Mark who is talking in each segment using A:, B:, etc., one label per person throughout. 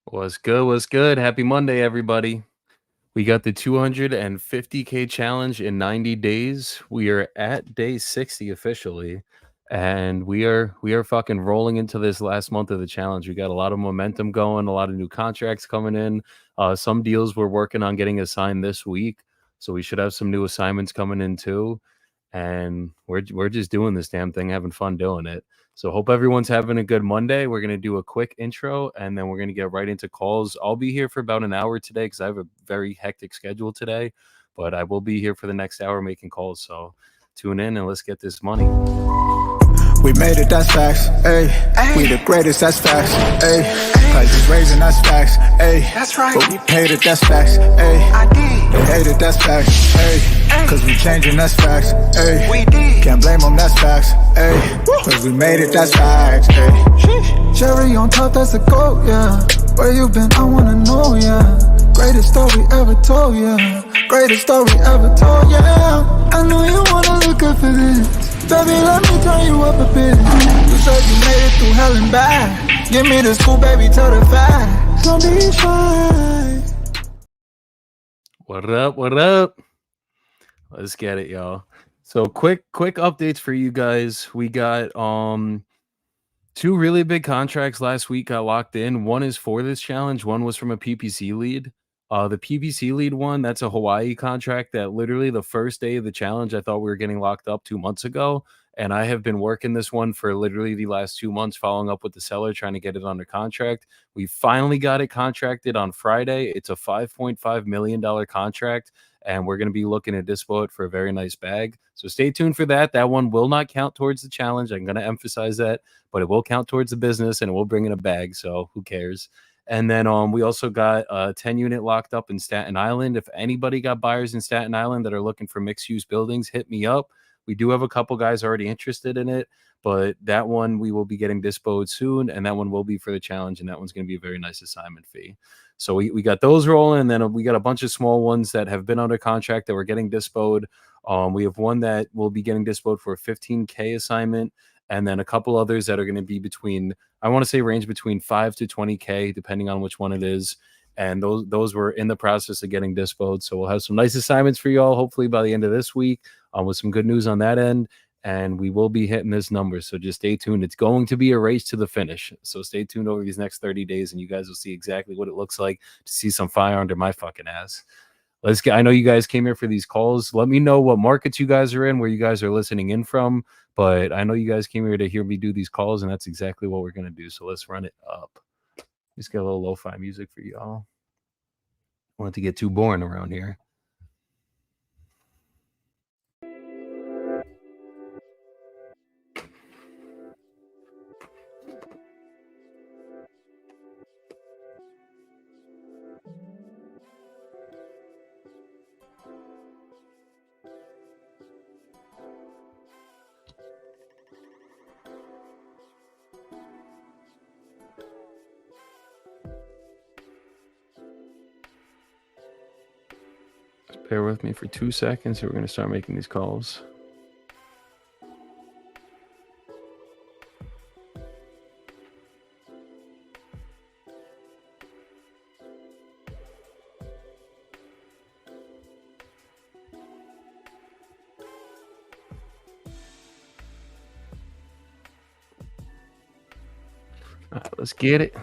A: What's good? What's good? Happy Monday, everybody. We got the 250K challenge in 90 days. We are at day 60 officially, and we are fucking rolling into this last month of the challenge. We got a lot of momentum going, a lot of new contracts coming in. Some deals we're working on getting assigned this week, so we should have some new assignments coming in too. And we're just doing this damn thing, having fun doing it. So hope everyone's having a good Monday. We're gonna do a quick intro and then we're gonna get right into calls. I'll be here for about an hour today because I have a very hectic schedule today, but I will be here for the next hour making calls. So tune in and let's get this money.
B: We made it, that's facts, ayy. We the greatest, that's facts, ayy. Prices raising, that's facts, ayy.
C: That's right.
B: But we paid it, that's facts, ayy.
C: I did.
B: They hate it, that's facts, ayy. Cause we changing, that's facts, ayy.
C: We did.
B: Can't blame them, that's facts, ayy. Cause we made it, that's facts, ayy. Cherry on top, that's a goat, yeah. Where you been, I wanna know, yeah. Greatest story ever told, yeah. Greatest story ever told, yeah. I know you wanna look up for this. Baby, let me turn you up a bit. You said you made it through hell and back. Give me the scoop, baby, tell the facts. Don't be shy.
A: What up? What up? Let's get it, y'all. So quick updates for you guys. We got two really big contracts last week got locked in. One is for this challenge, one was from a PPC lead. The PPC lead one, that's a Hawaii contract that literally the first day of the challenge, I thought we were getting locked up 2 months ago. And I have been working this one for literally the last 2 months, following up with the seller, trying to get it under contract. We finally got it contracted on Friday. It's a $5.5 million contract, and we're going to be looking at dispo it for a very nice bag. So stay tuned for that. That one will not count towards the challenge. I'm going to emphasize that, but it will count towards the business and it will bring in a bag. So who cares? And then we also got a 10 unit locked up in Staten Island. If anybody got buyers in Staten Island that are looking for mixed use buildings, hit me up. We do have a couple guys already interested in it, but that one we will be getting dispoed soon, and that one will be for the challenge, and that one's going to be a very nice assignment fee. So we got those rolling, and then we got a bunch of small ones that have been under contract that we're getting dispoed. We have one that will be getting dispoed for a 15K assignment, and then a couple others that are going to be between, I want to say range between 5 to 20K, depending on which one it is. And those were in the process of getting dispoed. So we'll have some nice assignments for y'all, hopefully by the end of this week, with some good news on that end. And we will be hitting this number. So just stay tuned. It's going to be a race to the finish. So stay tuned over these next 30 days, and you guys will see exactly what it looks like to see some fire under my fucking ass. Let's get, I know you guys came here for these calls. Let me know what markets you guys are in, where you guys are listening in from. But I know you guys came here to hear me do these calls, and that's exactly what we're going to do. So let's run it up. Just get a little lo-fi music for y'all. I want it to get too boring around here. Just bear with me for 2 seconds. We're going to start making these calls. All right, let's get it.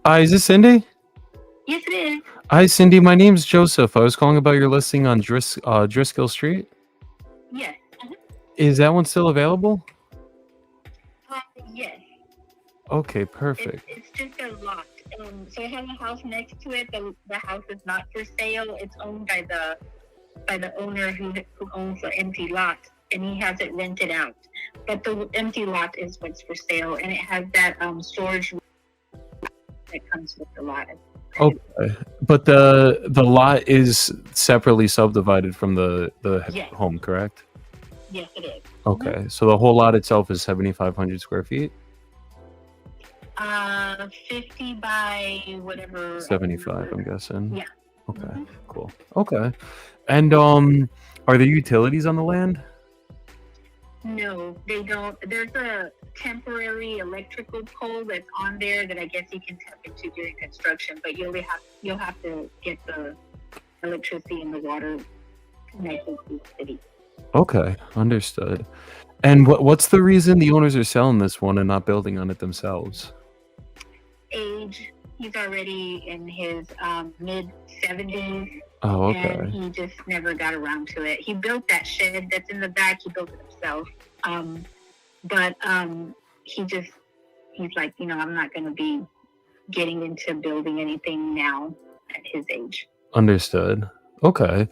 A: Hi, is this Cindy?
C: Yes, it is.
A: Hi, Cindy. My name's Joseph. I was calling about your listing on Driscoll Street.
C: Yes.
A: Is that one still available?
C: Yes.
A: Okay, perfect.
C: It's just a lot. So it has a house next to it. The house is not for sale. It's owned by the owner who owns the empty lot, and he has it rented out. But the empty lot is what's for sale, and it has that storage that comes with the lot.
A: Okay, but the lot is separately subdivided from the
C: Yes.
A: home, correct?
C: Yes, it is.
A: Okay, so the whole lot itself is 7,500 square feet.
C: 50 by whatever.
A: 75, I'm guessing.
C: Yeah.
A: Okay, cool. Okay, and are there utilities on the land?
C: No, they don't. There's a temporary electrical pole that's on there that I guess you can tap into during construction, but you'll have to get the electricity and the water connected to the city.
A: Okay, understood. And what's the reason the owners are selling this one and not building on it themselves?
C: Age. He's already in his mid 70s.
A: Oh, okay.
C: And he just never got around to it. He built that shed that's in the back. He built it himself. But he's like, I'm not going to be getting into building anything now at his age.
A: Understood. Okay.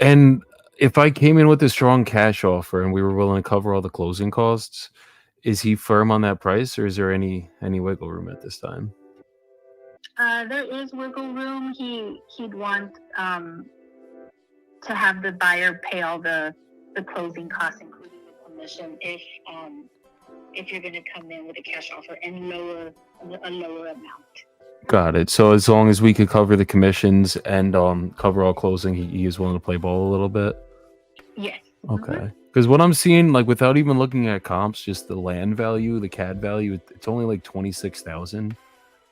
A: And if I came in with a strong cash offer and we were willing to cover all the closing costs, is he firm on that price, or is there any wiggle room at this time?
C: There is wiggle room. He'd want to have the buyer pay all the closing costs, including the commission, if you're going to come in with a cash offer and a lower amount.
A: Got it. So as long as we could cover the commissions and cover all closing, he is willing to play ball a little bit?
C: Yes.
A: Okay. Because what I'm seeing, like, without even looking at comps, just the land value, the CAD value, it's only like 26,000.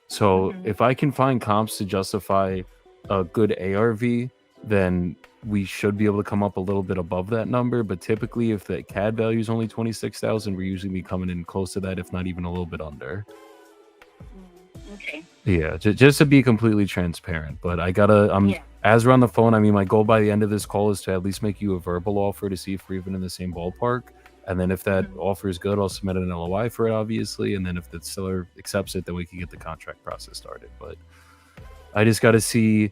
A: So if I can find comps to justify a good ARV, then we should be able to come up a little bit above that number. But typically, if the CAD value is only 26,000, we're usually be coming in close to that, if not even a little bit under.
C: Okay.
A: Yeah, just to be completely transparent. But as we're on the phone, I mean, my goal by the end of this call is to at least make you a verbal offer to see if we're even in the same ballpark. And then if that offer is good, I'll submit an LOI for it, obviously. And then if the seller accepts it, then we can get the contract process started. But I just got to see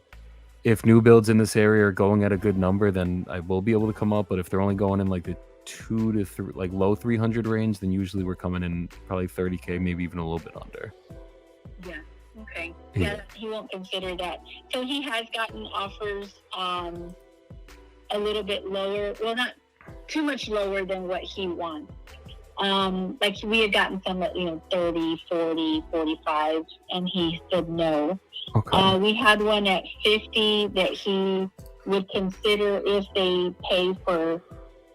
A: if new builds in this area are going at a good number, then I will be able to come up. But if they're only going in like the 2 to 3, like low 300 range, then usually we're coming in probably 30K, maybe even a little bit under.
C: Yeah. Okay. Yeah, he won't consider that. So he has gotten offers a little bit lower. Well, not too much lower than what he wants. Like we had gotten some at 30, 40, 45, and he said no.
A: Okay.
C: We had one at 50 that he would consider if they pay for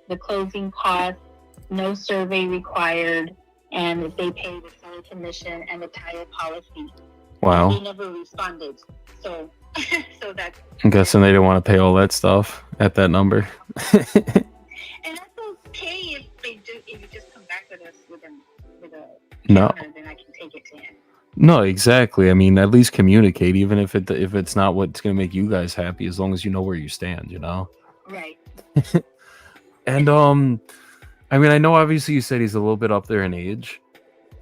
C: the closing costs, no survey required, and if they pay the seller commission and the title policy.
A: Wow.
C: They never responded. So that's...
A: I'm guessing they didn't want to pay all that stuff at that number.
C: And that's okay if you just come back with us with a
A: No.
C: counter, then I can take it to him.
A: No, exactly. I mean, at least communicate, even if it's not what's going to make you guys happy, as long as you know where you stand,
C: Right.
A: And I mean, I know obviously you said he's a little bit up there in age.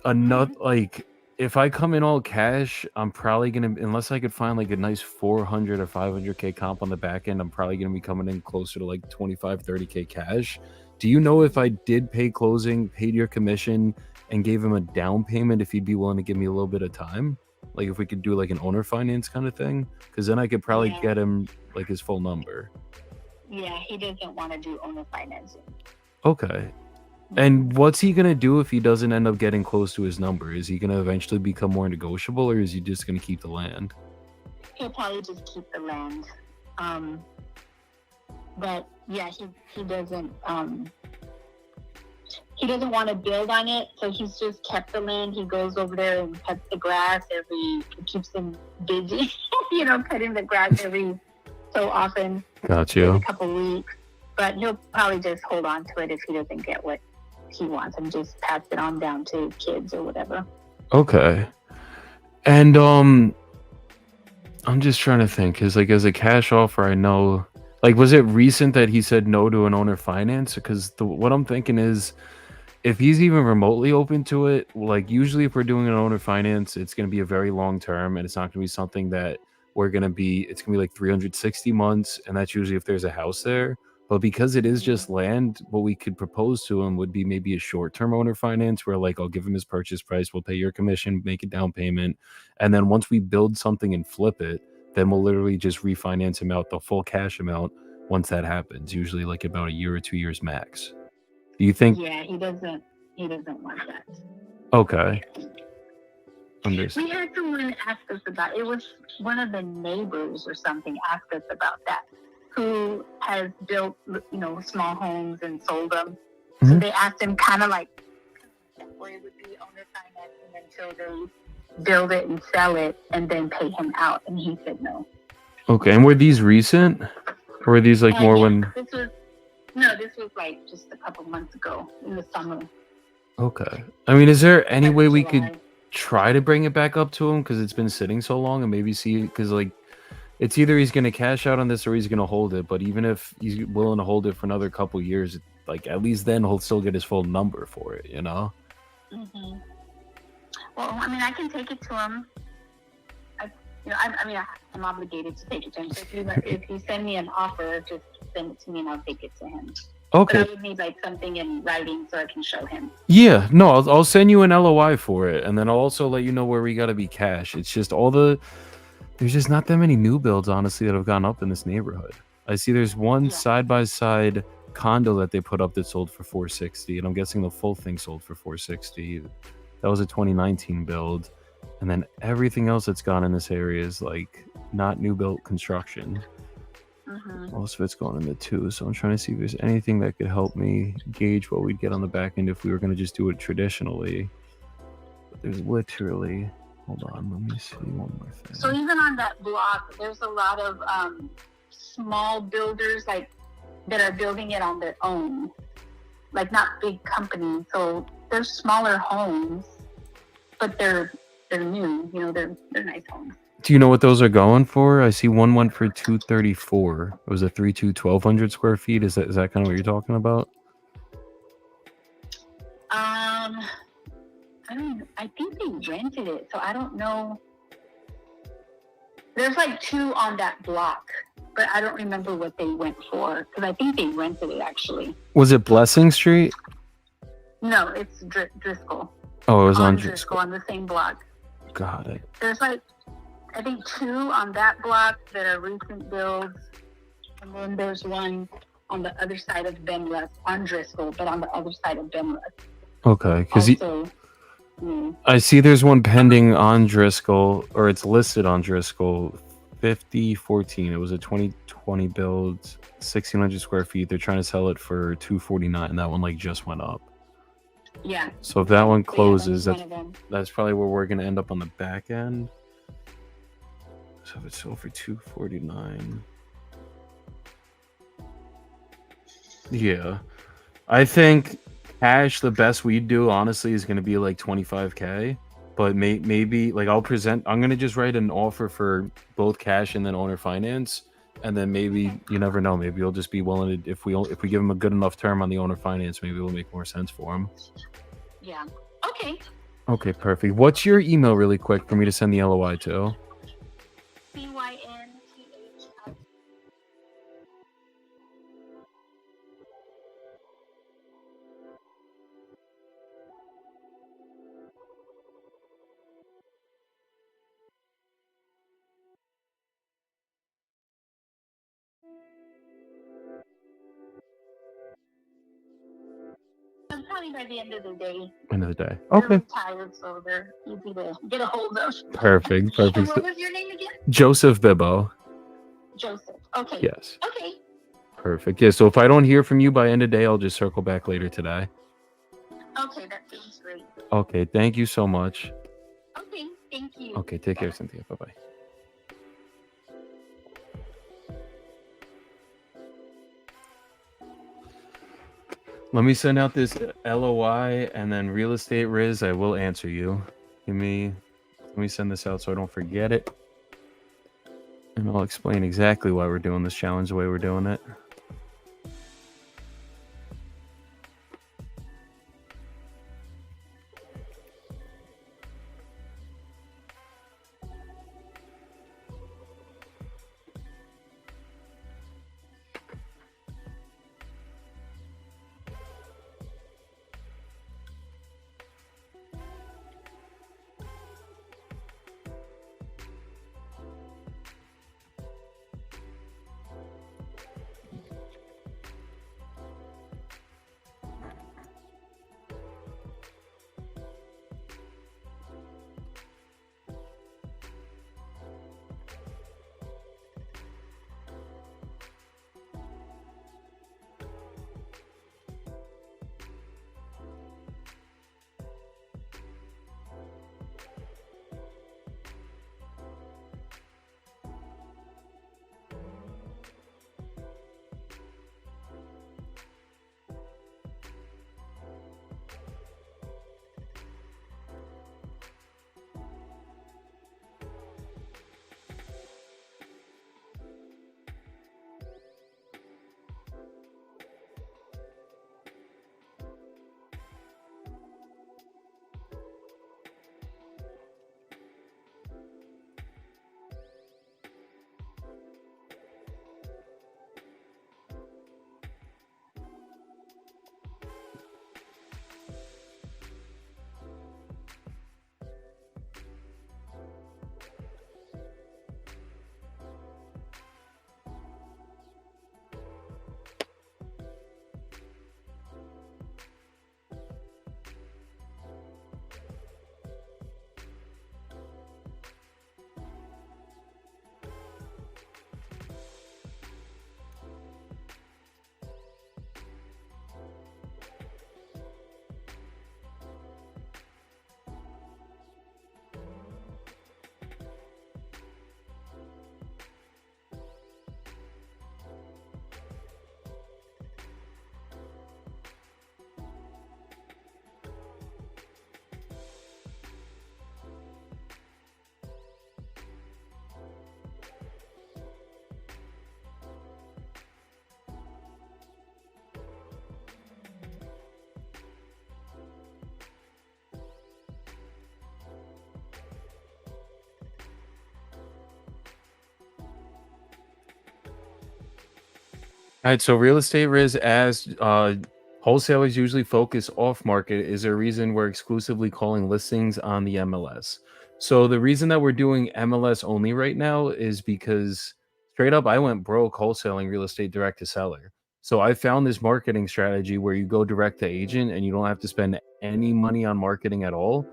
A: Like, if I come in all cash, I'm probably gonna, unless I could find like a nice 400 or 500K comp on the back end, I'm probably gonna be coming in closer to like 25, 30K cash. Do you know if I did pay closing, paid your commission, and gave him a down payment, if he'd be willing to give me a little bit of time? Like if we could do like an owner finance kind of thing? Because then I could probably get him like his full number.
C: Yeah, he doesn't want to do owner financing.
A: Okay. And what's he going to do if he doesn't end up getting close to his number? Is he going to eventually become more negotiable, or is he just going to keep the land?
C: He'll probably just keep the land. But yeah, he doesn't want to build on it, so he's just kept the land. He goes over there and cuts the grass it keeps him busy, cutting the grass every so often.
A: Got you.
C: A couple weeks. But he'll probably just hold on to it if he doesn't get what he wants and just pass it on down to kids or whatever.
A: Okay. And I'm just trying to think, because like as a cash offer, I know, like, was it recent that he said no to an owner finance? Because what I'm thinking is, if he's even remotely open to it, like usually if we're doing an owner finance, it's going to be a very long term, and it's not going to be something that it's going to be like 360 months, and that's usually if there's a house there. But because it is just land, what we could propose to him would be maybe a short-term owner finance where, like, I'll give him his purchase price, we'll pay your commission, make a down payment, and then once we build something and flip it, then we'll literally just refinance him out the full cash amount once that happens, usually like about a year or 2 years max. Do you think?
C: Yeah, he doesn't want that.
A: Okay.
C: We had someone ask us about it. Was one of the neighbors or something asked us about that, who has built, small homes and sold them. Mm-hmm. So they asked him kind of like where it would be owner financing until they build it and sell it and then pay him out, and he said no.
A: Okay, and were these recent, or were these like more when?
C: This was like just a couple months ago in the summer.
A: Okay. I mean, is there any way we could try to bring it back up to him, because it's been sitting so long, and maybe see, because like it's either he's going to cash out on this or he's going to hold it, but even if he's willing to hold it for another couple years, like at least then he'll still get his full number for it,
C: Mm-hmm. Well, I mean, I can take it to him. I'm obligated to take it to him. So if you send me an offer, just send it to me and I'll take it to him.
A: Okay.
C: But I would need like something in writing so I can show him.
A: Yeah, no, I'll send you an LOI for it, and then I'll also let you know where we got to be cash. It's just there's just not that many new builds, honestly, that have gone up in this neighborhood. I see there's one side-by-side condo that they put up that sold for $460, and I'm guessing the full thing sold for $460. That was a 2019 build. And then everything else that's gone in this area is like not new built construction. Mm-hmm. Most of it's going in the two. So I'm trying to see if there's anything that could help me gauge what we'd get on the back end if we were going to just do it traditionally. But there's literally, hold on, let me see one more thing.
C: So even on that block, there's a lot of small builders like that are building it on their own, like not big companies. So they're smaller homes, but they're new, they're nice homes.
A: Do you know what those are going for? I see one went for $234. It was a 1,200 square feet. Is that kind of what you're talking about?
C: I think they rented it, so I don't know. There's like two on that block, but I don't remember what they went for because I think they rented it actually.
A: Was it Blessing Street?
C: No, it's Driscoll.
A: Oh, it was on
C: Driscoll on the same block.
A: Got it.
C: There's like, I think two on that block that are recent builds, and then there's one on the other side of Benrus, on Driscoll, but on the other side of Benrus.
A: Okay, because I see there's one pending on Driscoll, or it's listed on Driscoll, 5014. It was a 2020 build, 1,600 square feet. They're trying to sell it for $249. That one like just went up.
C: Yeah.
A: So if that one closes, that's probably where we're gonna end up on the back end. So if it's sold for $249, yeah, I think cash, the best we'd do honestly is gonna be like $25K. But maybe like I'm gonna just write an offer for both cash and then owner finance. And then maybe, you never know, maybe you'll just be willing to, if we give him a good enough term on the owner finance, maybe it'll make more sense for him.
C: Yeah. Okay.
A: Okay, perfect. What's your email really quick for me to send the LOI to?
C: CYNTH. Probably by the end of the day.
A: End of the day. Okay.
C: They're retired, so they're easy to get a hold of.
A: Perfect.
C: And what was your name again?
A: Joseph Bibbo.
C: Joseph. Okay.
A: Yes.
C: Okay.
A: Perfect. Yeah, so if I don't hear from you by end of day, I'll just circle back later today.
C: Okay, that sounds great.
A: Okay, thank you so much.
C: Okay, thank you.
A: Okay, take care, Cynthia. Bye-bye. Let me send out this LOI, and then real estate Riz, I will answer you. Give me Let me send this out so I don't forget it. And I'll explain exactly why we're doing this challenge the way we're doing it. All right, so real estate riz, as wholesalers usually focus off market, is a reason we're exclusively calling listings on the MLS. So the reason that we're doing MLS only right now is because straight up I went broke wholesaling real estate direct to seller. So I found this marketing strategy where you go direct to agent and you don't have to spend any money on marketing at all.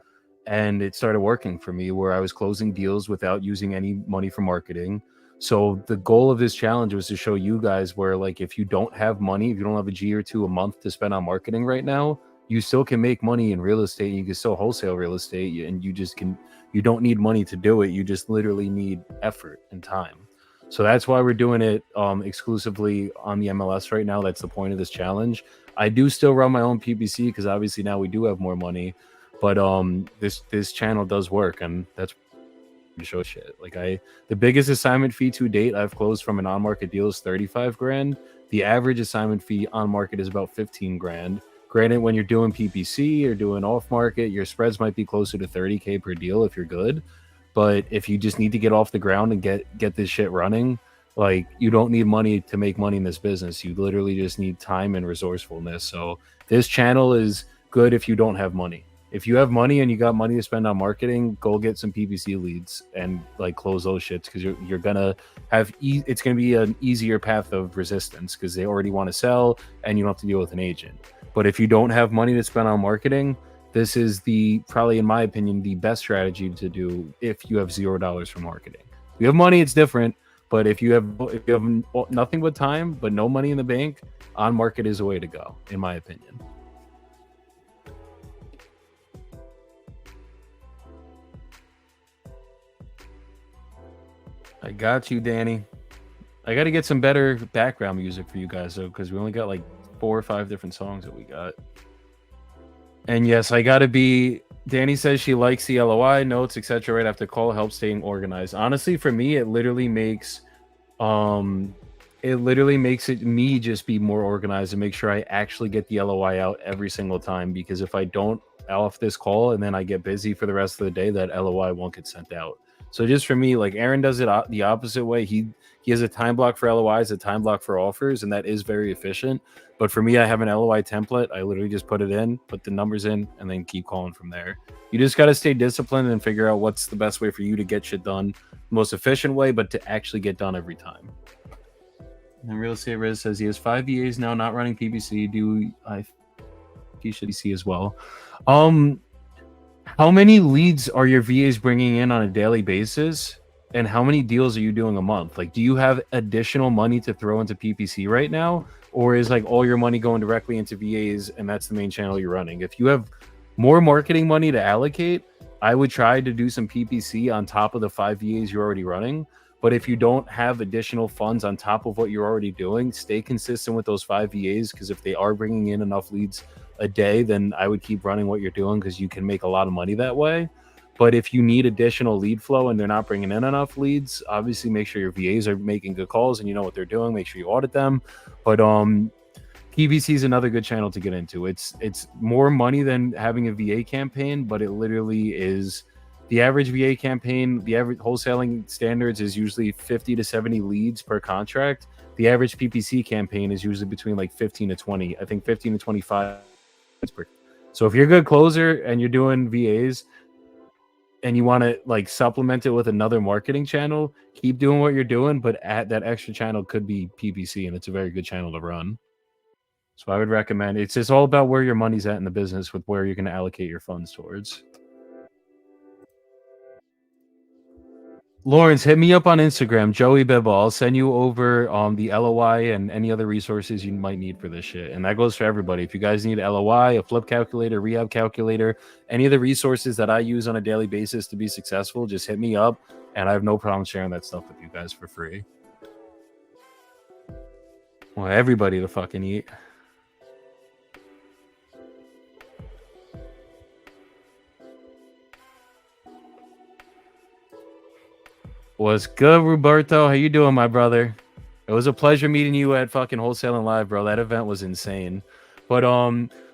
A: And it started working for me where I was closing deals without using any money for marketing. So the goal of this challenge was to show you guys where, like, if you don't have money, if you don't have a G or two a month to spend on marketing right now, you still can make money in real estate. You can still wholesale real estate, and you don't need money to do it. You just literally need effort and time. So that's why we're doing it exclusively on the MLS right now. That's the point of this challenge. I do still run my own PPC because obviously now we do have more money, but this channel does work, and that's to show shit. Like the biggest assignment fee to date I've closed from an on-market deal is 35 grand. The average assignment fee on market is about 15 grand. Granted, when you're doing PPC or doing off market, your spreads might be closer to 30K per deal if you're good. But if you just need to get off the ground and get this shit running, like, you don't need money to make money in this business. You literally just need time and resourcefulness. So this channel is good if you don't have money. If you have money and you got money to spend on marketing, go get some PPC leads and like close those shits, because you're gonna have it's gonna be an easier path of resistance because they already want to sell and you don't have to deal with an agent. But if you don't have money to spend on marketing, this is probably in my opinion the best strategy to do if you have $0 for marketing. If you have money, it's different. But if you have nothing but time but no money in the bank, on market is a way to go, in my opinion. I got you, Danny. I got to get some better background music for you guys, though, because we only got like 4 or 5 different songs that we got. And yes, I got to be Danny says she likes the LOI notes, etc. right after call, helps staying organized. Honestly, for me, it literally makes it me just be more organized and make sure I actually get the LOI out every single time, because if I don't off this call and then I get busy for the rest of the day, that LOI won't get sent out. So just for me, like Aaron does it the opposite way. He has a time block for LOIs, a time block for offers, and that is very efficient. But for me, I have an LOI template. I literally just put it in, put the numbers in, and then keep calling from there. You just got to stay disciplined and figure out what's the best way for you to get shit done, the most efficient way, but to actually get done every time. And Real Estate Riz says he has 5 VAs now, not running PPC. He should see as well. How many leads are your VAs bringing in on a daily basis? And how many deals are you doing a month? Like, do you have additional money to throw into PPC right now? Or is like all your money going directly into VAs and that's the main channel you're running? If you have more marketing money to allocate, I would try to do some PPC on top of the 5 VAs you're already running. But if you don't have additional funds on top of what you're already doing, stay consistent with those 5 VAs, because if they are bringing in enough leads a day, then I would keep running what you're doing, because you can make a lot of money that way. But if you need additional lead flow and they're not bringing in enough leads, obviously make sure your VAs are making good calls and you know what they're doing. Make sure you audit them. But PPC is another good channel to get into. It's more money than having a VA campaign, but it literally is. The average VA campaign, the average wholesaling standards is usually 50 to 70 leads per contract. The average PPC campaign is usually between like 15 to 20. I think 15 to 25. So if you're a good closer and you're doing VAs and you want to like supplement it with another marketing channel, keep doing what you're doing, but add that extra channel could be PPC, and it's a very good channel to run. So I would recommend, it's just all about where your money's at in the business with where you're going to allocate your funds towards. Lawrence, hit me up on Instagram, Joey Bibble. I'll send you over the LOI and any other resources you might need for this shit. And that goes for everybody. If you guys need LOI, a flip calculator, rehab calculator, any of the resources that I use on a daily basis to be successful, just hit me up. And I have no problem sharing that stuff with you guys for free. Well, everybody to fucking eat. What's good, Roberto? How you doing, my brother? It was a pleasure meeting you at fucking Wholesaling Live, bro. That event was insane. But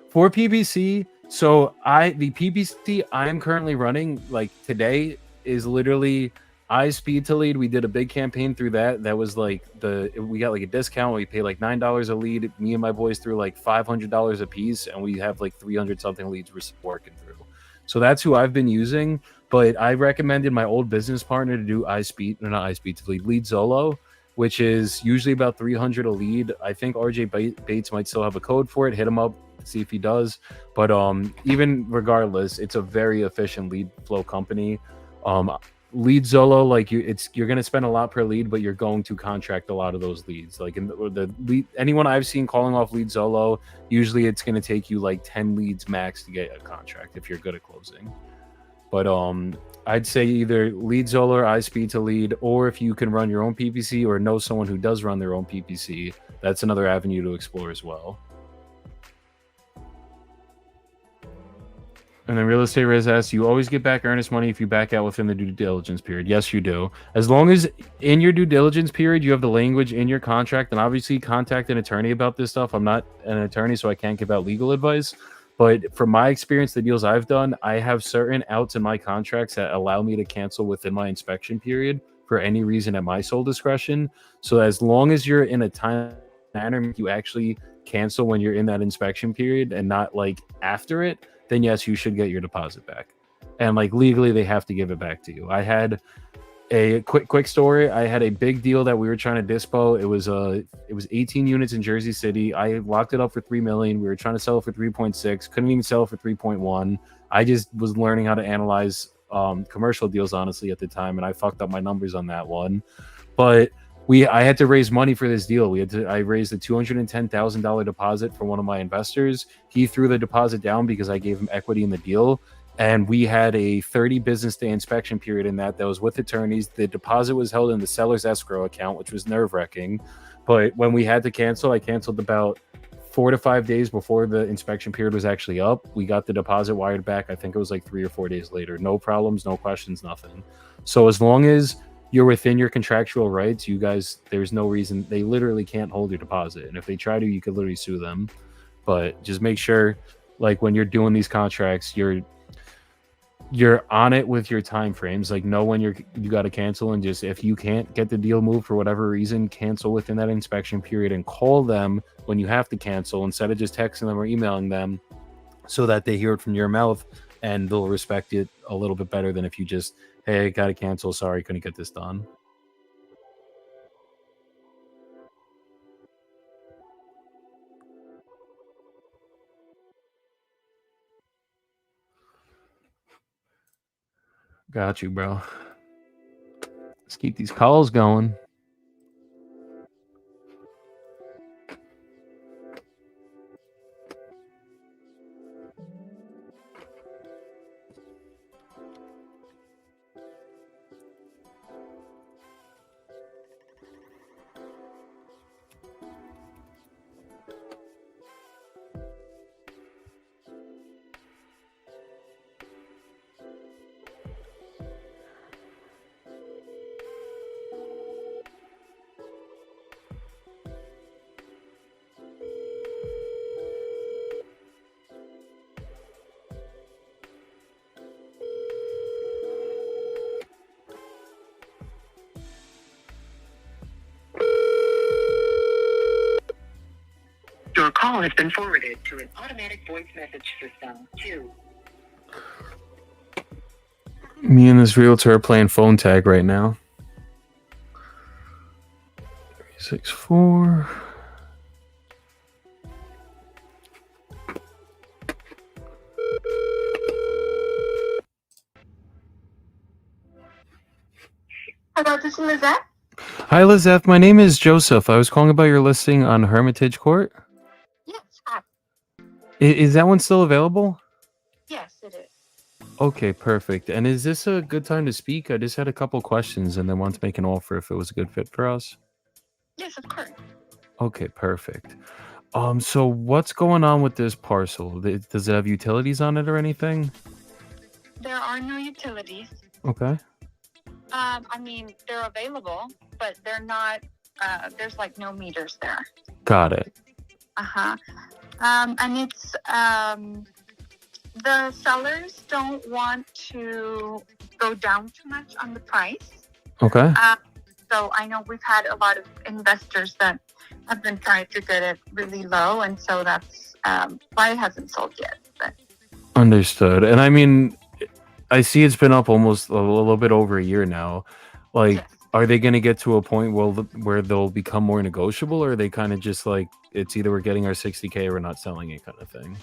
A: for PPC, so the PPC I'm currently running like today is literally iSpeed to lead. We did a big campaign through that. That was like we got like a discount. We pay like $9 a lead. Me and my boys threw like $500 a piece, and we have like 300 something leads we're working through. So that's who I've been using. But I recommended my old business partner to do LeadZolo, which is usually about 300 a lead. I think RJ Bates might still have a code for it. Hit him up, see if he does. But even regardless, it's a very efficient lead flow company. LeadZolo, like you're going to spend a lot per lead, but you're going to contract a lot of those leads. Like in the lead, anyone I've seen calling off LeadZolo, usually it's going to take you like 10 leads max to get a contract if you're good at closing. But I'd say either LeadZolo or iSpeed to lead, or if you can run your own PPC or know someone who does run their own PPC, that's another avenue to explore as well. And then Real Estate Riz asks, you always get back earnest money if you back out within the due diligence period. Yes, you do. As long as in your due diligence period, you have the language in your contract, and obviously contact an attorney about this stuff. I'm not an attorney, so I can't give out legal advice. But from my experience, the deals I've done, I have certain outs in my contracts that allow me to cancel within my inspection period for any reason at my sole discretion. So as long as you're in a time manner, you actually cancel when you're in that inspection period and not like after it, then yes, you should get your deposit back. And like legally, they have to give it back to you. I had a quick story. I had a big deal that we were trying to dispo. It was 18 units in Jersey City. I locked it up for $3 million. We were trying to sell it for 3.6. Couldn't even sell it for 3.1. I just was learning how to analyze commercial deals honestly at the time, and I fucked up my numbers on that one. But I had to raise money for this deal. I raised a $210,000 deposit for one of my investors. He threw the deposit down because I gave him equity in the deal. And we had a 30 business day inspection period in that was with attorneys. The deposit was held in the seller's escrow account, which was nerve wrecking. But when we had to cancel, I canceled about 4 to 5 days before the inspection period was actually up. We got the deposit wired back. I think it was like 3 or 4 days later. No problems, no questions, nothing. So as long as you're within your contractual rights, you guys, there's no reason, they literally can't hold your deposit. And if they try to, you could literally sue them. But just make sure, like, when you're doing these contracts, you're on it with your time frames. Like, know when you got to cancel, and just, if you can't get the deal moved for whatever reason, cancel within that inspection period and call them when you have to cancel instead of just texting them or emailing them, so that they hear it from your mouth and they'll respect it a little bit better than if you just, hey, I gotta cancel, sorry, couldn't get this done. Got you, bro. Let's keep these calls going.
D: Your call has been forwarded to an automatic voice message system. 2.
A: Me and this realtor are playing phone tag right now. 364.
C: Hello, this is Lizette.
A: Hi, Lizeth. My name is Joseph. I was calling about your listing on Hermitage Court.
C: Yes, hi.
A: Is that one still available?
C: Yes, it is.
A: Okay, perfect. And is this a good time to speak? I just had a couple questions and then want to make an offer if it was a good fit for us.
C: Yes, of course.
A: Okay, perfect. So what's going on with this parcel? Does it have utilities on it or anything?
C: There are no utilities.
A: Okay.
C: I mean, they're available, but they're not, there's like no meters there.
A: Got it.
C: Uh-huh. And it's, the sellers don't want to go down too much on the price.
A: Okay.
C: So I know we've had a lot of investors that have been trying to get it really low, and so that's why it hasn't sold yet. But
A: Understood. And I mean, I see it's been up almost a little bit over a year now. Like,
C: yes.
A: are they going to get to a point where they'll become more negotiable, or are they kind of just like, it's either we're getting our 60K or we're not selling it kind of thing?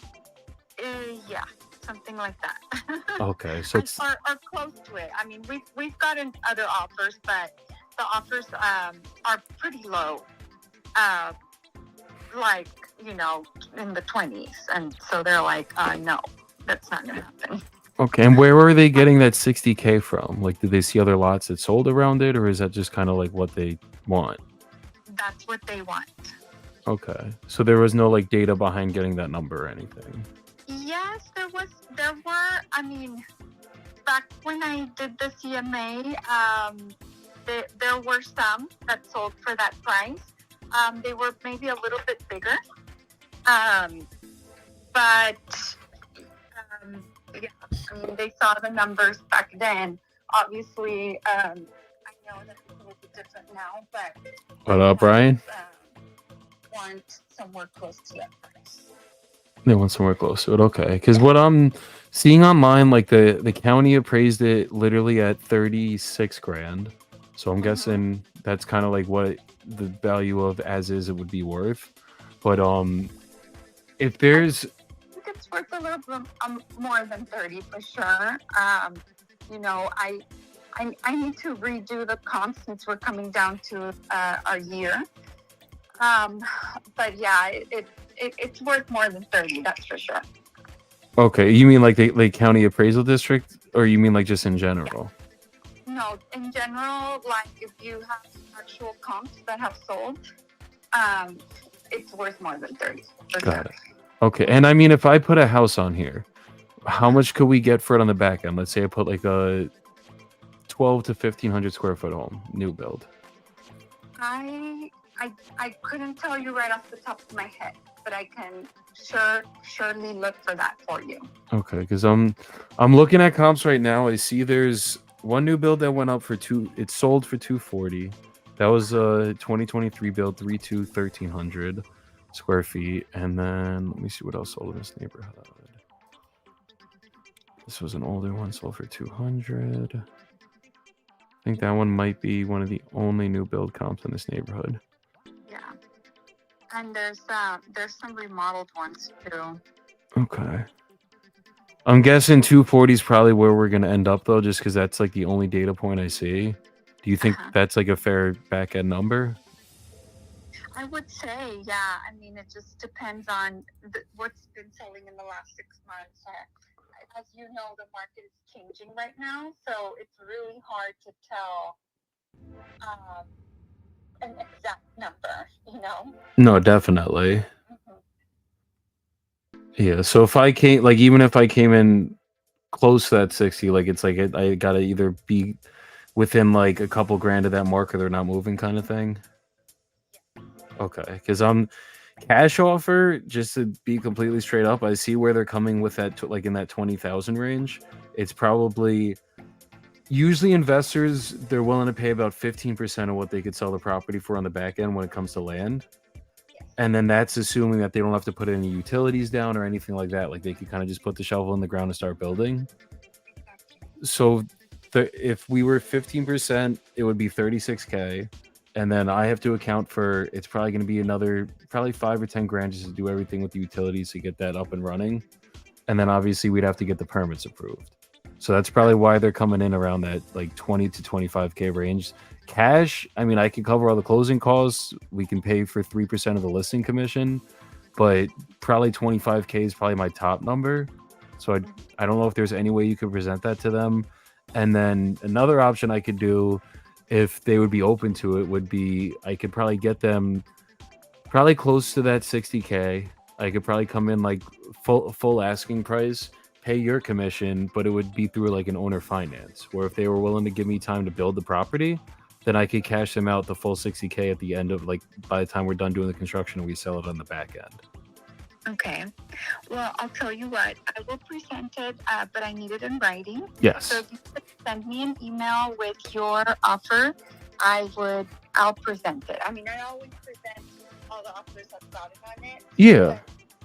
C: Yeah, something like that.
A: Okay, so it's
C: or close to it. I mean, we've gotten other offers, but the offers are pretty low. Like, you know, in the 20s, and so they're like, no, that's not gonna happen.
A: okay. And where were they getting that 60K from? Like, did they see other lots that sold around it, or is that just kind of like what they want?
C: That's what they want.
A: Okay, so there was no like data behind getting that number or anything.
C: Yes, there were. I mean, back when I did the CMA, there were some that sold for that price. They were maybe a little bit bigger, but yeah, I mean, they saw the numbers back then. Obviously, I know that it's a little bit different now, but
A: What up, Brian?
C: Want somewhere close to that price.
A: They want somewhere close to it. Okay, because what I'm seeing online, like the county appraised it literally at 36 grand. So I'm guessing that's kind of like what the value of as is it would be worth. But if there's,
C: I think it's worth a little bit more than 30 for sure. You know, I need to redo the comps since we're coming down to our year. But yeah, it's worth more than 30, that's for sure.
A: okay, you mean like the county appraisal district, or you mean like just in general?
C: No, in general, like if you have actual comps that have sold, it's worth more than 30. For
A: Got
C: sure.
A: it. Okay, and I mean, if I put a house on here, how much could we get for it on the back end? Let's say I put like a 12 to 1500 square foot home, new build.
C: I couldn't tell you right off the top of my head, but I can surely look for that for you.
A: Okay, because I'm looking at comps right now. I see there's one new build that went up for it sold for 240. That was a 2023 build, 1300 square feet. And then let me see what else sold in this neighborhood. This was an older one, sold for 200. I think that one might be one of the only new build comps in this neighborhood.
C: Yeah, and there's some remodeled ones too.
A: Okay. I'm guessing 240 is probably where we're gonna end up though, just because that's like the only data point I see. Do you think that's like a fair back end number?
C: I would say, yeah. I mean, it just depends on what's been selling in the last 6 months. As you know, the market is changing right now, so it's really hard to tell an exact number, you know?
A: No, definitely.
C: Mm-hmm.
A: Yeah. So if I came, like, even if I came in close to that 60, like, it's like I gotta either be within like a couple grand of that mark or they're not moving, kind of thing. Okay, because I'm cash offer, just to be completely straight up, I see where they're coming with that, like in that 20,000 range. It's probably usually investors, they're willing to pay about 15% of what they could sell the property for on the back end when it comes to land. And then that's assuming that they don't have to put any utilities down or anything like that. Like they could kind of just put the shovel in the ground and start building. So if we were 15%, it would be 36K. And then I have to account for, it's probably going to be another, probably 5 or 10 grand just to do everything with the utilities to get that up and running. And then obviously we'd have to get the permits approved. So that's probably why they're coming in around that like 20 to 25K range. Cash, I mean, I can cover all the closing costs. We can pay for 3% of the listing commission, but probably 25K is probably my top number. So I don't know if there's any way you could present that to them. And then another option I could do, if they would be open to it, would be I could probably get them probably close to that 60K. I could probably come in like full asking price, pay your commission, but it would be through like an owner finance, where if they were willing to give me time to build the property, then I could cash them out the full 60K at the end of, like, by the time we're done doing the construction and we sell it on the back end.
C: Okay. Well, I'll tell you what. I will present it, but I need it in writing.
A: Yes.
C: So if you could send me an email with your offer, I'll present it. I mean, I always present all the offers I've gotten on it.
A: Yeah.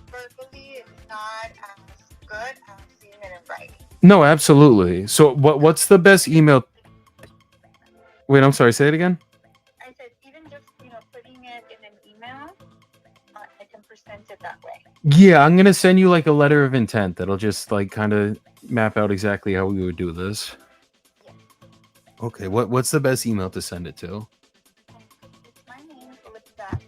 C: Verbally, it's not as good as seeing it in writing.
A: No, absolutely. So what's the best email? Wait, I'm sorry. Say it again.
C: I said, even just, putting it in an email, I can present it that way.
A: Yeah, I'm gonna send you like a letter of intent that'll just like kind of map out exactly how we would do this.
C: Yeah.
A: Okay. What's the best email to send it to?
C: It's my name, Elizabeth.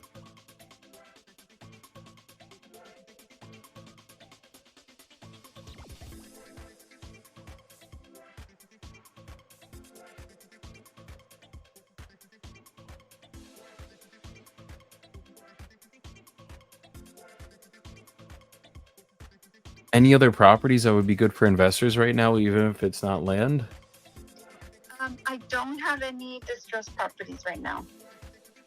A: Any other properties that would be good for investors right now, even if it's not land?
C: I don't have any distressed properties right now.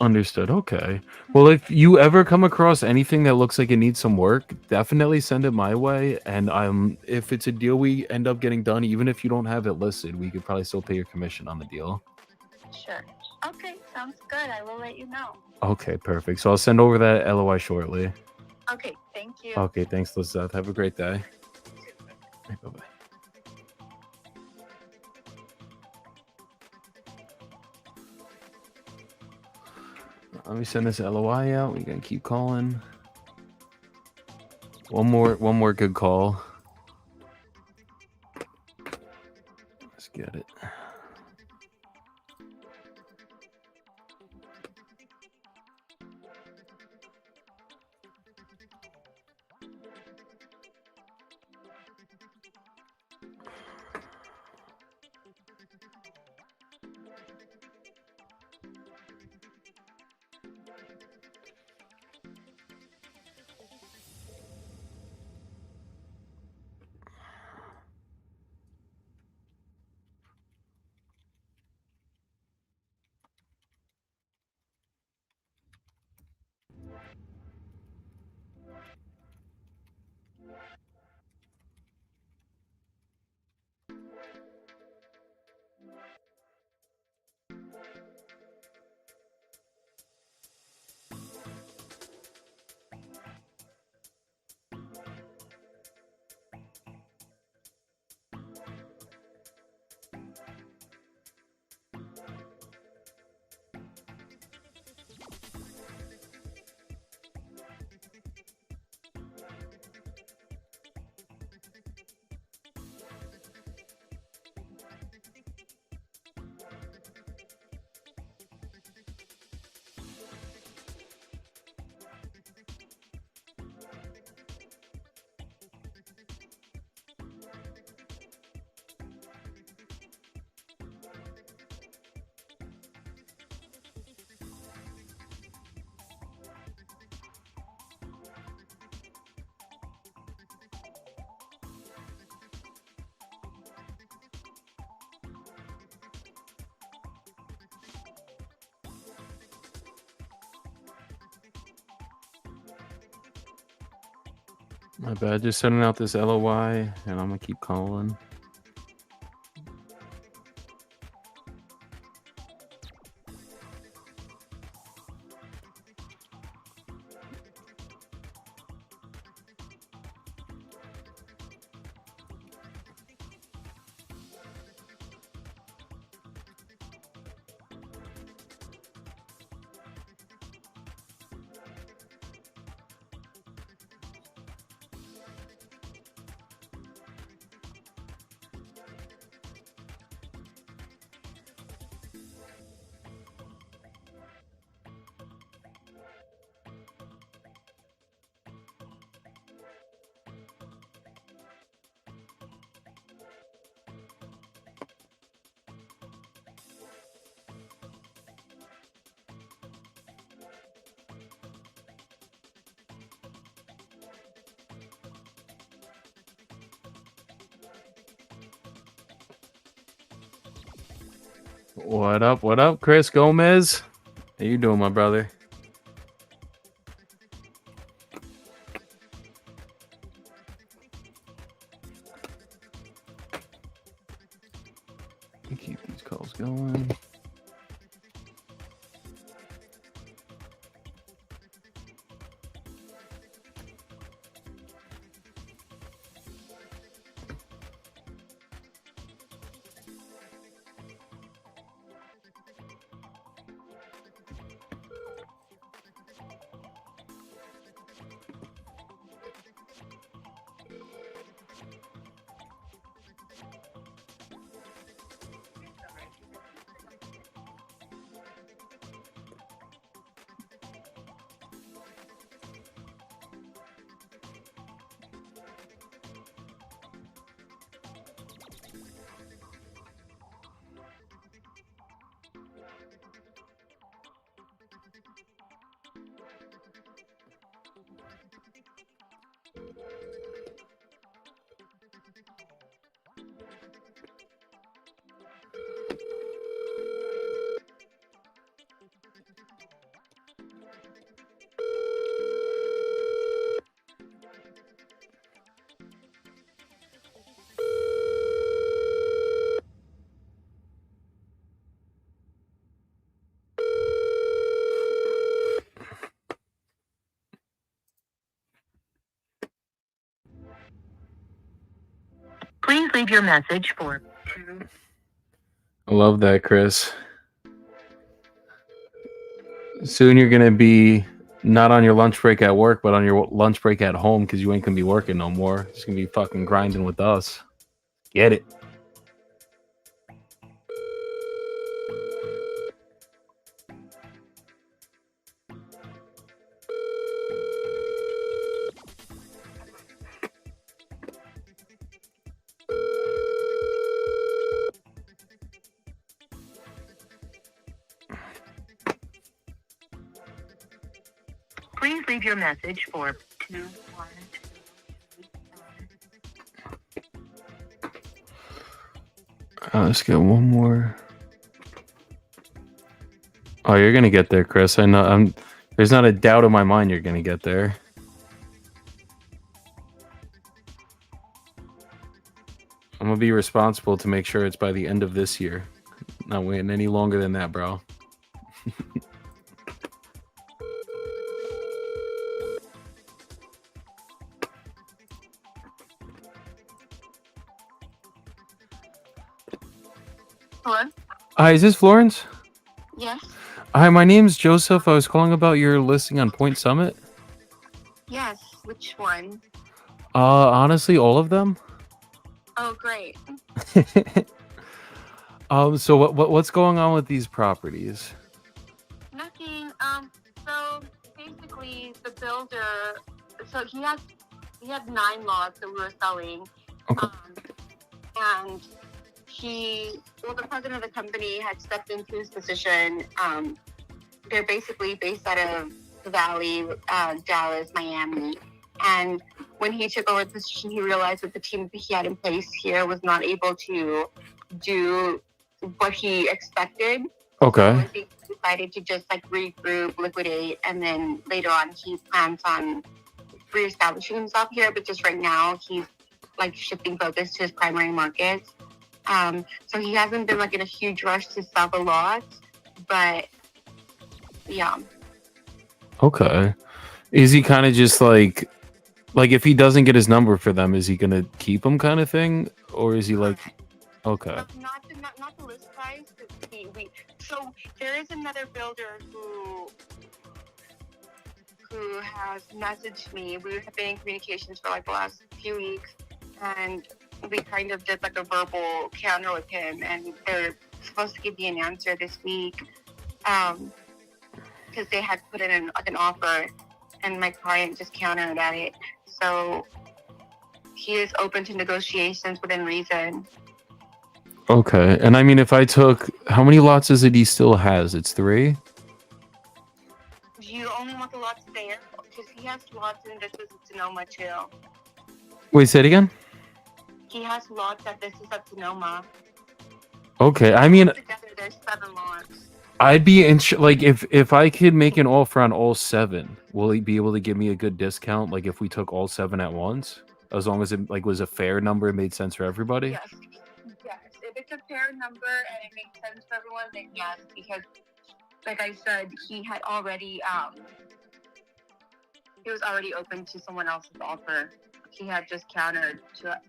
A: Understood. Okay. Well, if you ever come across anything that looks like it needs some work, definitely send it my way. And if it's a deal we end up getting done, even if you don't have it listed, we could probably still pay your commission on the deal.
C: Sure. Okay, sounds good. I will let you know.
A: Okay, perfect. So I'll send over that LOI shortly.
C: Okay, thank you.
A: Okay, thanks, Lizeth. Have a great day. Bye-bye. Let me send this LOI out. We gotta keep calling. One more good call. Let's get it. My bad. Just sending out this LOI, and I'm gonna keep calling. What up, Chris Gomez? How you doing, my brother? Keep these calls going.
D: Please leave your message for.
A: I love that, Chris. Soon you're gonna be not on your lunch break at work, but on your lunch break at home because you ain't gonna be working no more. Just gonna be fucking grinding with us. Get it?
D: Please leave your message for 212.
A: Let's get one more. Oh, you're gonna get there, Chris. I know. There's not a doubt in my mind you're gonna get there. I'm gonna be responsible to make sure it's by the end of this year. Not waiting any longer than that, bro.
C: Hello?
A: Hi, is this Florence?
C: Yes.
A: Hi, my name's Joseph. I was calling about your listing on Point Summit.
C: Yes. Which one?
A: Honestly, all of them.
C: Oh, great.
A: So what's going on with these properties?
C: Nothing. So basically, the builder. So he had 9 lots that we were selling.
A: Okay.
C: And the president of the company had stepped into his position. They're basically based out of the Valley, Dallas, Miami. And when he took over the position, he realized that the team that he had in place here was not able to do what he expected.
A: Okay.
C: So I think he decided to just regroup, liquidate, and then later on he plans on
E: reestablishing himself here, but just right now he's like shifting focus to his primary markets. So he hasn't been like in a huge rush to sell a lot, but yeah.
A: Okay. Is he kind of just like if he doesn't get his number for them, is he gonna keep them kind of thing, or is he like okay?
E: Not the list price. So there is another builder who has messaged me. We have been in communications for like the last few weeks, and we kind of did like a verbal counter with him, and they're supposed to give me an answer this week, because they had put in an offer, and my client just countered at it. So he is open to negotiations within reason.
A: Okay. And I mean, if I took, how many lots is it he still has? It's 3?
E: Do you only want the lots there? Because he has lots in this is Sonoma too.
A: Wait, say it again?
E: He has lots at this is at Sonoma.
A: Okay. I mean,
E: Together there's 7 lots.
A: I'd be like if I could make an offer on all 7, will he be able to give me a good discount? Like if we took all 7 at once, as long as it like was a fair number, it made sense for everybody.
E: Yes. If it's a fair number and it makes sense for everyone, then yes. Because, like I said, he had already he was already open to someone else's offer. He had just countered to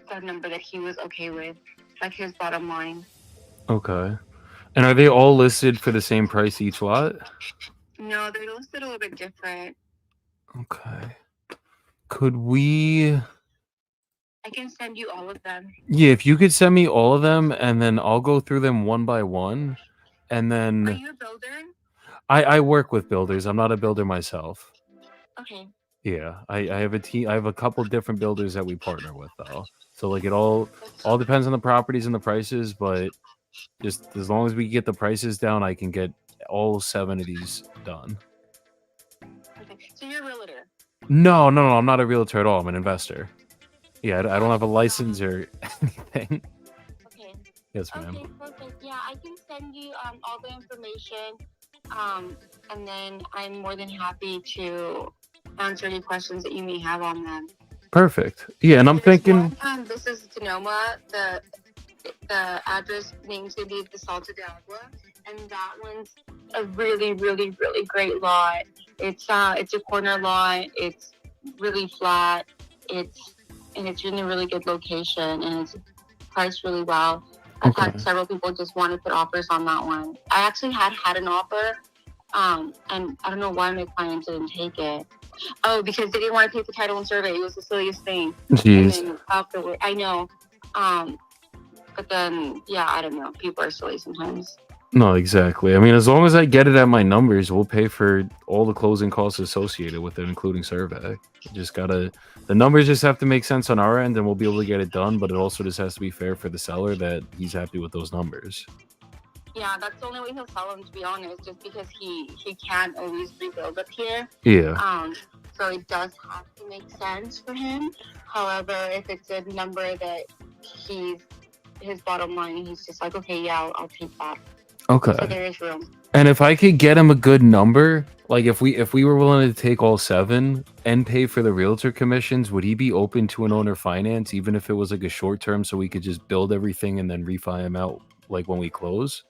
E: the number that he was okay with, like his bottom line.
A: Okay. And are they all listed for the same price each lot?
E: No, they're listed a little bit different.
A: Okay. Could we...
E: I can send you all of them.
A: Yeah, if you could send me all of them, and then I'll go through them one by one, and then...
E: Are you a builder?
A: I work with builders. I'm not a builder myself.
E: Okay.
A: Yeah, I have a team. I have a couple different builders that we partner with, though. So like it all depends on the properties and the prices, but just as long as we get the prices down, I can get all 7 of these done.
E: Okay. So you're a realtor?
A: No, I'm not a realtor at all. I'm an investor. Yeah, I don't have a license or anything.
E: Okay.
A: Yes, ma'am.
E: Okay, perfect. Yeah, I can send you all the information, and then I'm more than happy to answer any questions that you may have on them.
A: Perfect. Yeah, and I'm thinking...
E: This is Sonoma. The address name's going to be the Salto de Agua, and that one's a really, really, really great lot. It's a corner lot. It's really flat. It's in a really good location, and it's priced really well. I've had several people just want to put offers on that one. I actually had an offer, and I don't know why my client didn't take it. Oh, because they didn't want to pay for title and survey. It was the silliest thing.
A: Jeez.
E: And then afterward, I know. But then, yeah, I don't know. People are silly sometimes.
A: No, exactly. I mean, as long as I get it at my numbers, we'll pay for all the closing costs associated with it, including survey. The numbers just have to make sense on our end, and we'll be able to get it done. But it also just has to be fair for the seller that he's happy with those numbers.
E: Yeah, that's the only way he'll sell them, to be honest, just because he can't always rebuild up here.
A: Yeah.
E: So it does have to make sense for him. However, if it's a number that his bottom line, he's just like, okay, yeah, I'll take that.
A: Okay.
E: So there is room.
A: And if I could get him a good number, like if we were willing to take all 7 and pay for the realtor commissions, would he be open to an owner finance, even if it was like a short term, so we could just build everything and then refi him out like when we close?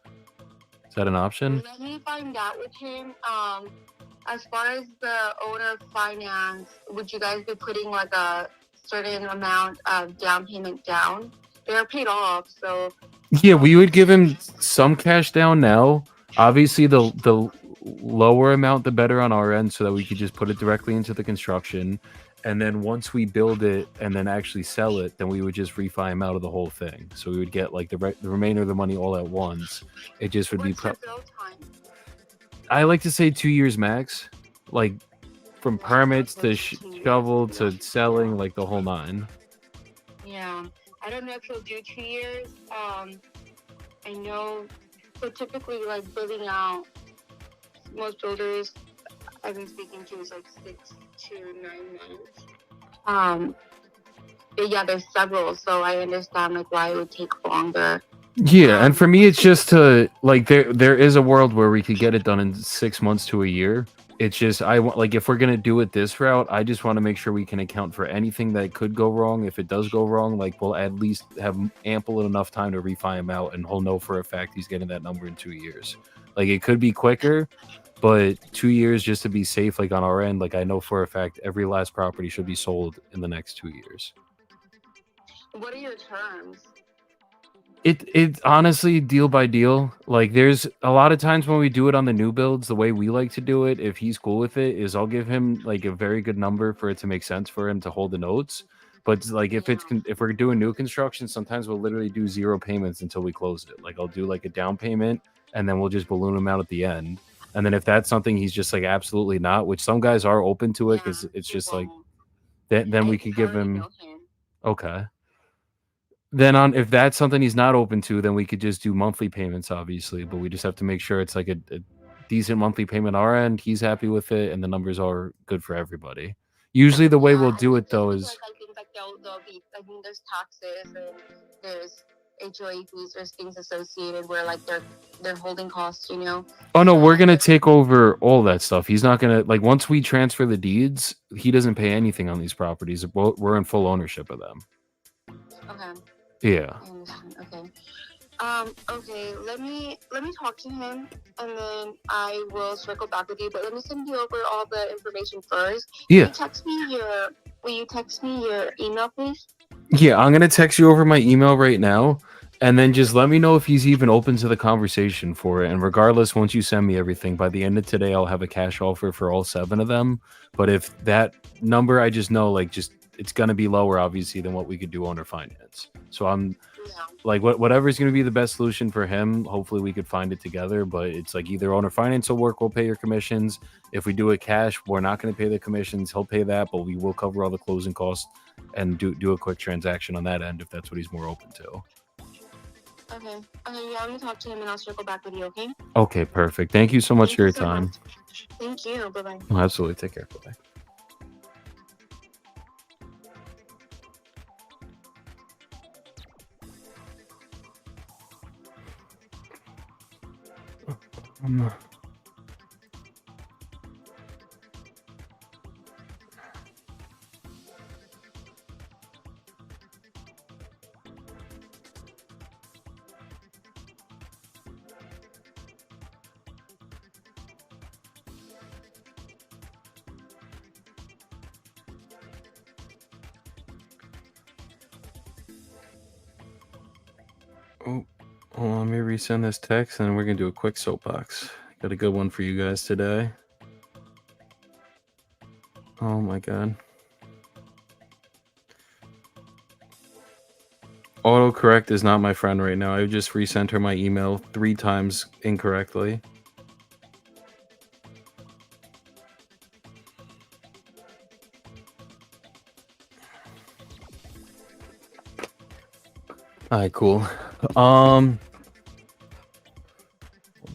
A: Is that an option?
E: Let me find out with him. As far as the owner finance, would you guys be putting like a certain amount of down payment down? They're paid off, so...
A: Yeah, we would give him some cash down now. Obviously, the lower amount, the better on our end, so that we could just put it directly into the construction. And then once we build it and then actually sell it, then we would just refi him out of the whole thing. So we would get like the remainder of the money all at once. It just would
E: What's
A: be...
E: your build time?
A: I like to say 2 years max. Like, from permits to shovel to selling, like the whole 9.
E: Yeah. I don't know if he'll do 2 years. I know, so typically, like, building out, most builders I've been speaking to is like 6 to 9 months. But yeah, there's several, so I understand like why it would take longer.
A: Yeah, and for me, it's just to like there is a world where we could get it done in 6 months to a year. It's just I want, like, if we're gonna do it this route, I just want to make sure we can account for anything that could go wrong. If it does go wrong, like, we'll at least have ample enough time to refi him out, and he'll know for a fact he's getting that number in 2 years. Like, it could be quicker, but 2 years just to be safe, like, on our end. Like, I know for a fact every last property should be sold in the next 2 years.
E: What are your terms?
A: It honestly deal by deal. Like, there's a lot of times when we do it on the new builds, the way we like to do it, if he's cool with it, is I'll give him like a very good number for it to make sense for him to hold the notes. But like if if we're doing new construction, sometimes we'll literally do 0 payments until we close it. Like, I'll do like a down payment and then we'll just balloon him out at the end. And then if that's something he's just like absolutely not, which some guys are open to it because it's just like then we could give him. Okay. Then if that's something he's not open to, then we could just do monthly payments, obviously. But we just have to make sure it's like a decent monthly payment on our end. He's happy with it, and the numbers are good for everybody. Usually, the way we'll do it though is.
E: I think like there'll be. I mean, there's taxes and there's HOA fees. There's things associated where like they're holding costs. You know.
A: Oh no, we're gonna take over all that stuff. He's not gonna like once we transfer the deeds, he doesn't pay anything on these properties. We're in full ownership of them.
E: Okay.
A: Yeah.
E: I understand. Okay. Okay. Let me talk to him, and then I will circle back with you. But let me send you over all the information first.
A: Yeah.
E: Will you text me your email, please?
A: Yeah, I'm gonna text you over my email right now, and then just let me know if he's even open to the conversation for it. And regardless, once you send me everything, by the end of today, I'll have a cash offer for all 7 of them. But if that number, I just know, like, just it's gonna be lower, obviously, than what we could do owner finance. So I'm like, whatever is gonna be the best solution for him. Hopefully, we could find it together. But it's like either owner finance will work, we'll pay your commissions. If we do it cash, we're not gonna pay the commissions. He'll pay that, but we will cover all the closing costs and do a quick transaction on that end if that's what he's more open to.
E: Okay. Okay, yeah, I'm gonna talk to him and I'll circle back with you, okay?
A: Okay, perfect. Thank you so much for your
E: so
A: time.
E: much. Thank you. Bye-bye.
A: Oh, absolutely. Take care. Bye. Oh, hold on, let me resend this text and we're gonna do a quick soapbox. Got a good one for you guys today. Oh my god. Autocorrect is not my friend right now. I just resent her my email 3 times incorrectly. All right, cool. Hold on.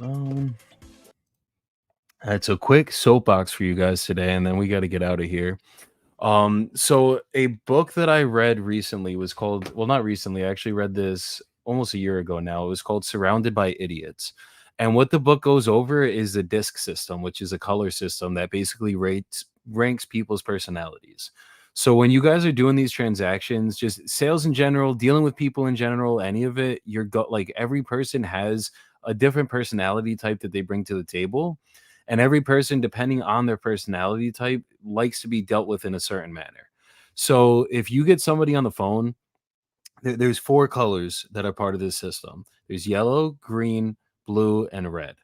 A: All right, so quick soapbox for you guys today, and then we got to get out of here. So a book that I read recently was called, well, not recently, I actually read this almost a year ago now. It was called Surrounded by Idiots. And what the book goes over is the DISC system, which is a color system that basically ranks people's personalities. So when you guys are doing these transactions, just sales in general, dealing with people in general, any of it, like every person has a different personality type that they bring to the table. And every person, depending on their personality type, likes to be dealt with in a certain manner. So if you get somebody on the phone, there's 4 colors that are part of this system. There's yellow, green, blue, and red.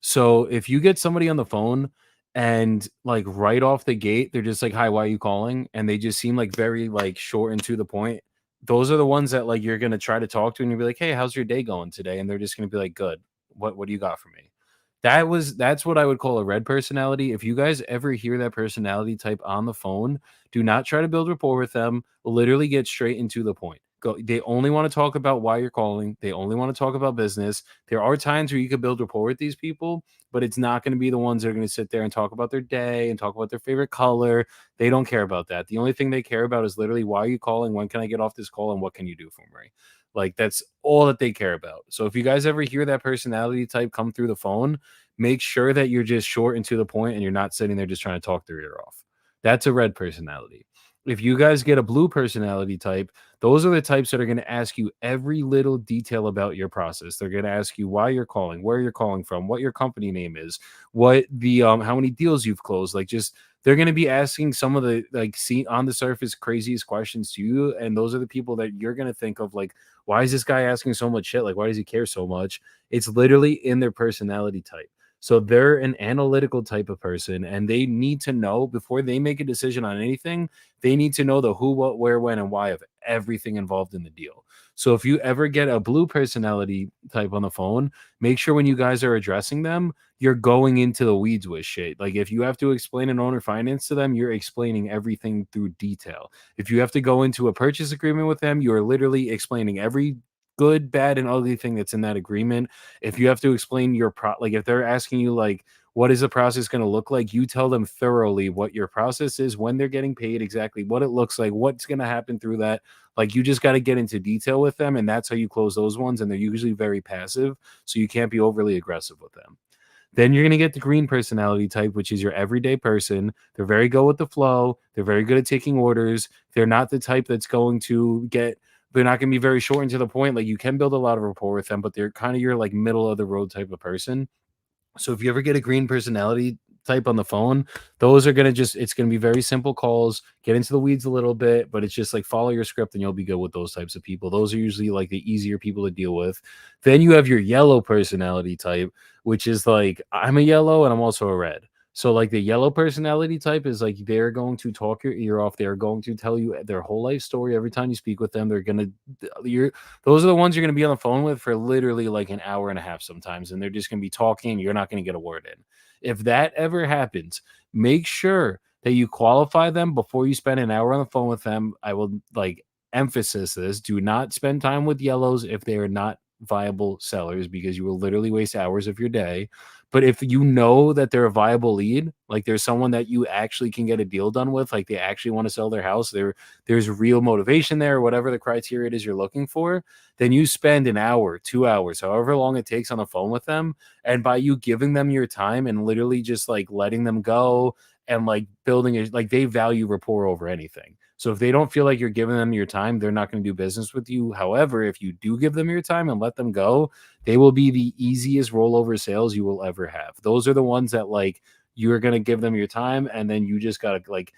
A: So if you get somebody on the phone and like right off the gate, they're just like, "Hi, why are you calling?" And they just seem like very like short and to the point. Those are the ones that like you're gonna try to talk to, and you'll be like, "Hey, how's your day going today?" And they're just gonna be like, "Good. What do you got for me?" That's what I would call a red personality. If you guys ever hear that personality type on the phone, do not try to build rapport with them. Literally get straight into the point. They only want to talk about why you're calling. They only want to talk about business. There are times where you could build rapport with these people, but it's not going to be the ones that are going to sit there and talk about their day and talk about their favorite color. They don't care about that. The only thing they care about is literally, why are you calling? When can I get off this call? And what can you do for me? Like, that's all that they care about. So if you guys ever hear that personality type come through the phone, make sure that you're just short and to the point and you're not sitting there just trying to talk their ear off. That's a red personality. If you guys get a blue personality type, those are the types that are going to ask you every little detail about your process. They're going to ask you why you're calling, where you're calling from, what your company name is, what the how many deals you've closed. Like, just they're going to be asking some of the like see on the surface craziest questions to you, and those are the people that you're going to think of like, why is this guy asking so much shit? Like, why does he care so much? It's literally in their personality type. So they're an analytical type of person, and they need to know before they make a decision on anything. They need to know the who, what, where, when, and why of everything involved in the deal. So if you ever get a blue personality type on the phone, make sure when you guys are addressing them, you're going into the weeds with shit. Like, if you have to explain an owner finance to them, you're explaining everything through detail. If you have to go into a purchase agreement with them, you're literally explaining every good, bad, and ugly thing that's in that agreement. If you have to explain your like if they're asking you like, what is the process going to look like, you tell them thoroughly what your process is, when they're getting paid, exactly what it looks like, what's going to happen through that. Like, you just got to get into detail with them, and that's how you close those ones. And they're usually very passive, so you can't be overly aggressive with them. Then you're going to get the green personality type, which is your everyday person. They're very good with the flow. They're very good at taking orders. They're not the type that's going to get they're not going to be very short and to the point. Like, you can build a lot of rapport with them, but they're kind of your like middle of the road type of person. So if you ever get a green personality type on the phone, those are going to it's going to be very simple calls, get into the weeds a little bit, but it's just like follow your script and you'll be good with those types of people. Those are usually like the easier people to deal with. Then you have your yellow personality type, which is like, I'm a yellow and I'm also a red. So like the yellow personality type is like, they're going to talk your ear off. They're going to tell you their whole life story every time you speak with them. They're going to, those are the ones you're going to be on the phone with for literally like an hour and a half sometimes. And they're just going to be talking and you're not going to get a word in. If that ever happens, make sure that you qualify them before you spend an hour on the phone with them. I will like emphasis this. Do not spend time with yellows if they are not viable sellers, because you will literally waste hours of your day. But if you know that they're a viable lead, like there's someone that you actually can get a deal done with, like they actually want to sell their house, there's real motivation there, whatever the criteria it is you're looking for, then you spend an hour, 2 hours, however long it takes on the phone with them. And by you giving them your time and literally just like letting them go and like building it, like they value rapport over anything. So if they don't feel like you're giving them your time, they're not going to do business with you. However, if you do give them your time and let them go, they will be the easiest rollover sales you will ever have. Those are the ones that like you're going to give them your time, and then you just got to like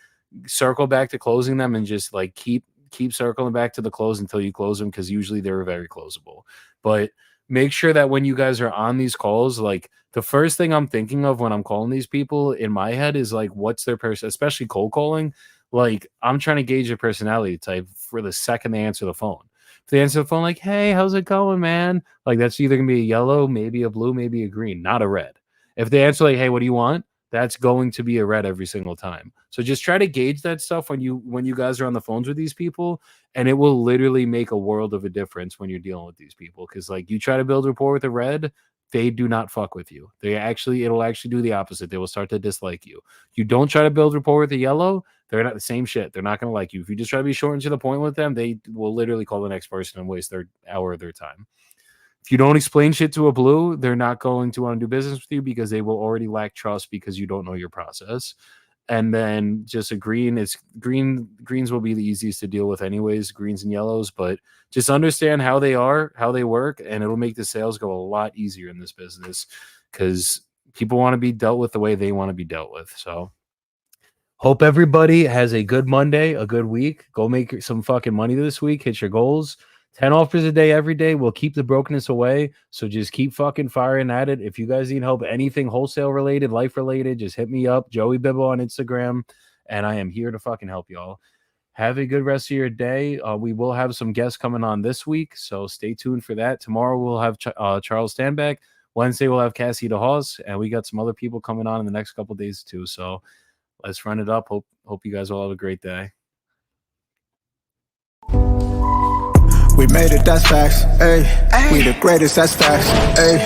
A: circle back to closing them and just like keep circling back to the close until you close them, because usually they're very closable. But make sure that when you guys are on these calls, like the first thing I'm thinking of when I'm calling these people in my head is like, what's their person, especially cold calling. Like, I'm trying to gauge their personality type for the second they answer the phone. If they answer the phone like, hey, how's it going, man? Like, that's either going to be a yellow, maybe a blue, maybe a green, not a red. If they answer like, hey, what do you want? That's going to be a red every single time. So just try to gauge that stuff when you guys are on the phones with these people, and it will literally make a world of a difference when you're dealing with these people. Because like, you try to build rapport with a red, they do not fuck with you. It'll actually do the opposite. They will start to dislike you. You don't try to build rapport with a yellow, they're not the same shit. They're not going to like you. If you just try to be short and to the point with them, they will literally call the next person and waste their hour of their time. If you don't explain shit to a blue, they're not going to want to do business with you, because they will already lack trust because you don't know your process. And then just a green, greens will be the easiest to deal with anyways, greens and yellows, but just understand how they are, how they work, and it'll make the sales go a lot easier in this business, because people want to be dealt with the way they want to be dealt with. So hope everybody has a good Monday, a good week. Go make some fucking money this week, hit your goals. 10 offers a day every day will keep the brokenness away. So just keep fucking firing at it. If you guys need help, anything wholesale related, life related, just hit me up, Joey Bibbo on Instagram, and I am here to fucking help y'all. Have a good rest of your day. We will have some guests coming on this week, so stay tuned for that. Tomorrow we'll have Charles Stanback. Wednesday we'll have Cassie DeHaas, and we got some other people coming on in the next couple of days too. So let's run it up. Hope you guys all have a great day.
B: We made it, that's facts. Ay, we the greatest, that's facts. Ay.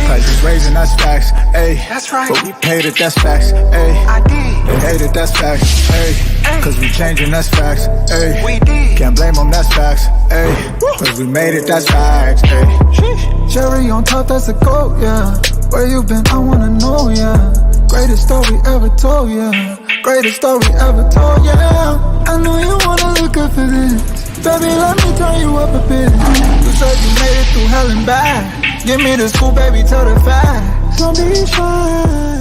B: Prices raising, that's facts, ayy.
F: That's right.
B: But we paid it, that's facts, ayy.
F: I did.
B: They hate it, that's facts, ayy. Cause we changing, that's facts, ayy.
F: We did.
B: Can't blame them, that's facts, ayy. Cause we made it, that's facts, ayy. Cherry on top, that's a goat, yeah. Where you been, I wanna know, yeah. Greatest story ever told, yeah. Greatest story ever told, yeah. I know you wanna look up for this. Baby, let me turn you up a bit. You said you made it through hell and back. Give me the scoop, baby, tell the facts. Don't be shy.